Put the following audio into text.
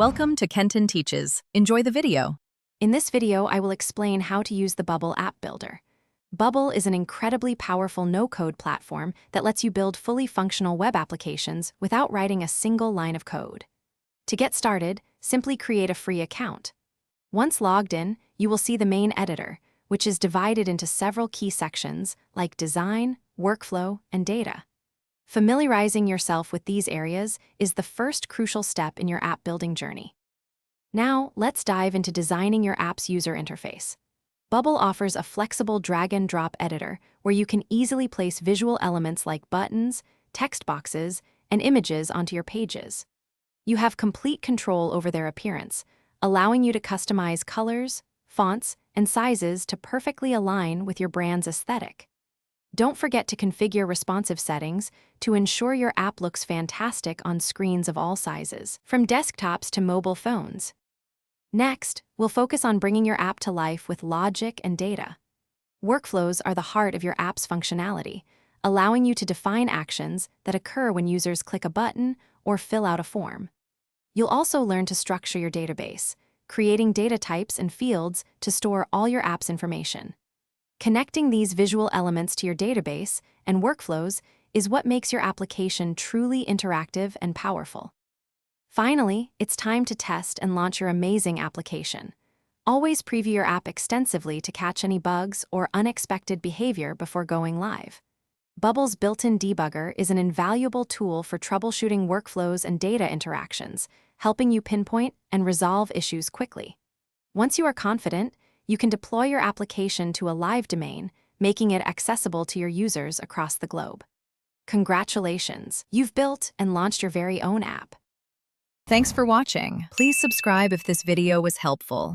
Welcome to Kenton Teaches. Enjoy the video. In this video, I will explain how to use the Bubble app builder. Bubble is an incredibly powerful no-code platform that lets you build fully functional web applications without writing a single line of code. To get started, simply create a free account. Once logged in, you will see the main editor, which is divided into several key sections like design, workflow, and data. Familiarizing yourself with these areas is the first crucial step in your app building journey. Now, let's dive into designing your app's user interface. Bubble offers a flexible drag-and-drop editor where you can easily place visual elements like buttons, text boxes, and images onto your pages. You have complete control over their appearance, allowing you to customize colors, fonts, and sizes to perfectly align with your brand's aesthetic. Don't forget to configure responsive settings to ensure your app looks fantastic on screens of all sizes, from desktops to mobile phones. Next, we'll focus on bringing your app to life with logic and data. Workflows are the heart of your app's functionality, allowing you to define actions that occur when users click a button or fill out a form. You'll also learn to structure your database, creating data types and fields to store all your app's information. Connecting these visual elements to your database and workflows is what makes your application truly interactive and powerful. Finally, it's time to test and launch your amazing application. Always preview your app extensively to catch any bugs or unexpected behavior before going live. Bubble's built-in debugger is an invaluable tool for troubleshooting workflows and data interactions, helping you pinpoint and resolve issues quickly. Once you are confident, you can deploy your application to a live domain, making it accessible to your users across the globe. Congratulations! You've built and launched your very own app. Thanks for watching. Please subscribe if this video was helpful.